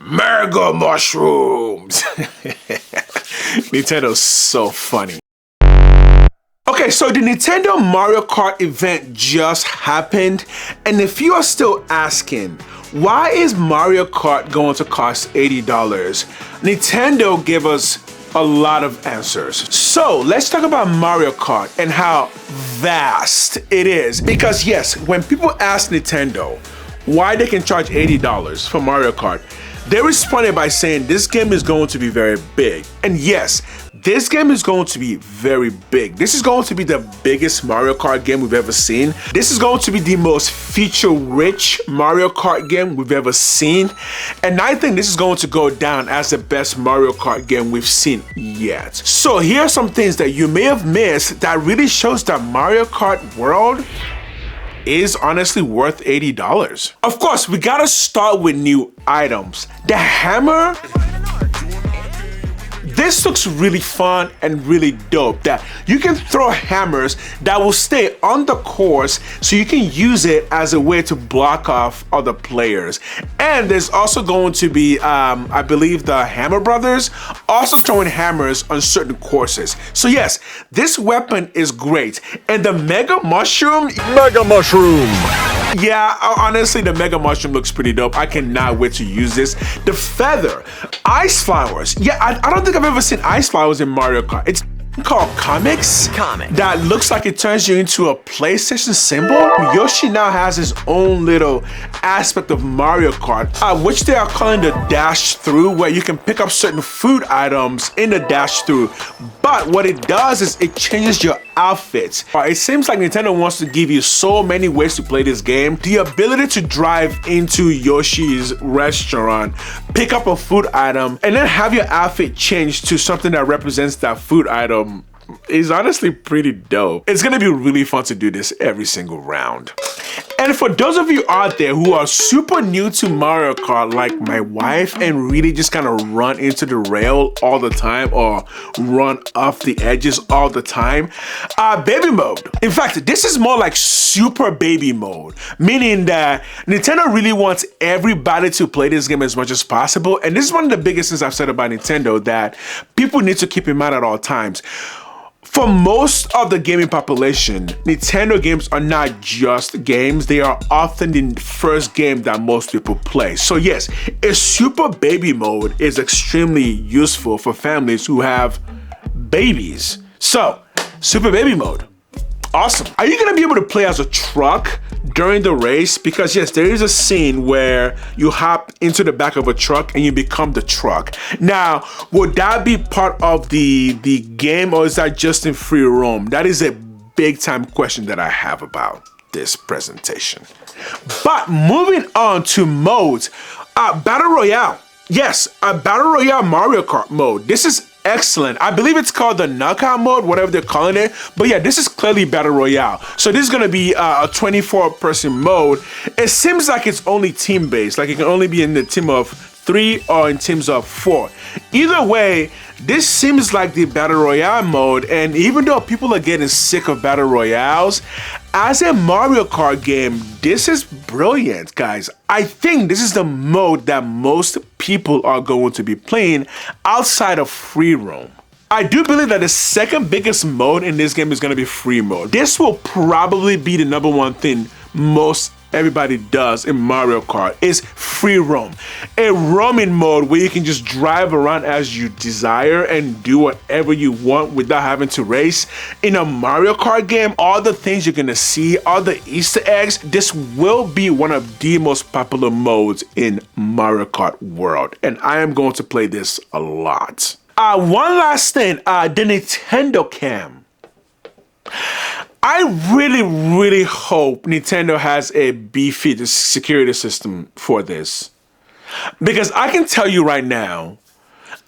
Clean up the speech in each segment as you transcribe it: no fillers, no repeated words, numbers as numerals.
Mega mushrooms. Nintendo's so funny. Okay, so the Nintendo Mario Kart event just happened, and if you are still asking, why is Mario Kart going to cost $80? Nintendo gave us a lot of answers. So let's talk about Mario Kart and how vast it is. Because yes, when people ask Nintendo why they can charge $80 for Mario Kart, they responded by saying this game is going to be very big. And yes, this game is going to be very big. This is going to be the biggest Mario Kart game we've ever seen. This is going to be the most feature-rich Mario Kart game we've ever seen. And I think this is going to go down as the best Mario Kart game we've seen yet. So here are some things that you may have missed that really shows that Mario Kart World is honestly worth $80. Of course, we gotta start with new items. The hammer. This looks really fun and really dope, that you can throw hammers that will stay on the course so you can use it as a way to block off other players. And there's also going to be, I believe the Hammer Brothers also throwing hammers on certain courses. So yes, this weapon is great. And the Mega Mushroom. Yeah, honestly, the Mega Mushroom looks pretty dope. I cannot wait to use this. The feather, ice flowers. Yeah, I don't think I've ever seen ice flowers in Mario Kart. It's called comics. That looks like it turns you into a PlayStation symbol. Yoshi now has his own little aspect of Mario Kart, which they are calling the dash through, where you can pick up certain food items in the dash through. But what it does is it changes your outfits. It seems like Nintendo wants to give you so many ways to play this game. The ability to drive into Yoshi's restaurant, pick up a food item, and then have your outfit change to something that represents that food item is honestly pretty dope. It's gonna be really fun to do this every single round. And for those of you out there who are super new to Mario Kart, like my wife, and really just kind of run into the rail all the time or run off the edges all the time, baby mode. In fact, this is more like super baby mode, meaning that Nintendo really wants everybody to play this game as much as possible. And this is one of the biggest things I've said about Nintendo that people need to keep in mind at all times. For most of the gaming population, Nintendo games are not just games, they are often the first game that most people play. So yes, a super baby mode is extremely useful for families who have babies. So, super baby mode. Awesome. Are you gonna be able to play as a truck during the race? Because yes, there is a scene where you hop into the back of a truck and you become the truck. Now, would that be part of the game, or is that just in free roam? That is a big time question that I have about this presentation. But moving on to modes, Battle Royale. Yes, a Battle Royale Mario Kart mode. This is excellent. I believe it's called the knockout mode, whatever they're calling it. But yeah, this is clearly Battle Royale. So this is gonna be a 24-person mode. It seems like it's only team-based, like it can only be in the team of 3 or in teams of 4. Either way, this seems like the Battle Royale mode, and even though people are getting sick of Battle Royales, as a Mario Kart game, this is brilliant, guys. I think this is the mode that most people are going to be playing outside of free roam. I do believe that the second biggest mode in this game is going to be free mode. This will probably be the #1 thing most everybody does in Mario Kart is free roam. A roaming mode where you can just drive around as you desire and do whatever you want without having to race. In a Mario Kart game, all the things you're gonna see, all the Easter eggs, this will be one of the most popular modes in Mario Kart World. And I am going to play this a lot. One last thing, the Nintendo Cam. I really hope Nintendo has a beefy security system for this. Because I can tell you right now,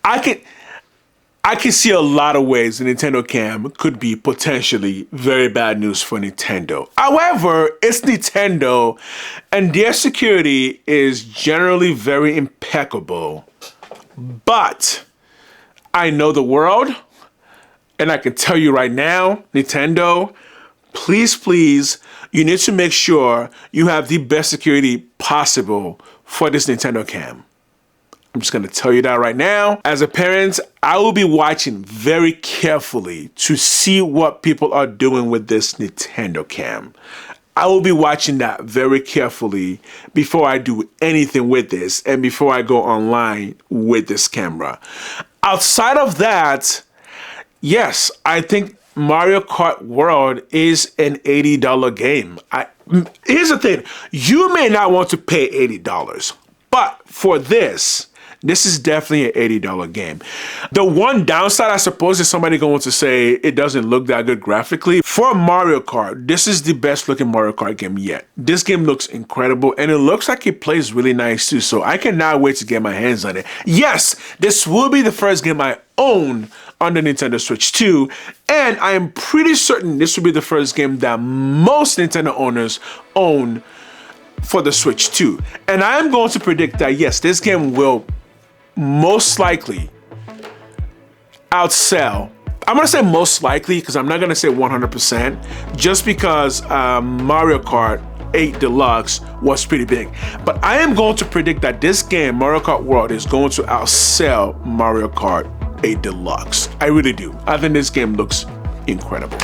I can see a lot of ways the Nintendo Cam could be potentially very bad news for Nintendo. However, it's Nintendo and their security is generally very impeccable. But I know the world, and I can tell you right now, Nintendo, please, you need to make sure you have the best security possible for this Nintendo Cam. I'm just gonna tell you that right now. As a parent, I will be watching very carefully to see what people are doing with this Nintendo Cam. I will be watching that very carefully before I do anything with this and before I go online with this camera. Outside of that, yes, I think Mario Kart World is an $80 game. Here's the thing, you may not want to pay $80, but for this is definitely an $80 game. The one downside, I suppose, is somebody going to say it doesn't look that good graphically. For Mario Kart, this is the best looking Mario Kart game yet. This game looks incredible, and it looks like it plays really nice too, so I cannot wait to get my hands on it. Yes, this will be the first game I own on the Nintendo Switch 2, and I am pretty certain this will be the first game that most Nintendo owners own for the Switch 2. And I am going to predict that, yes, this game will most likely outsell. I'm going to say most likely because I'm not going to say 100%, just because Mario Kart 8 Deluxe was pretty big. But I am going to predict that this game, Mario Kart World, is going to outsell Mario Kart 8 Deluxe. I really do. I think this game looks incredible.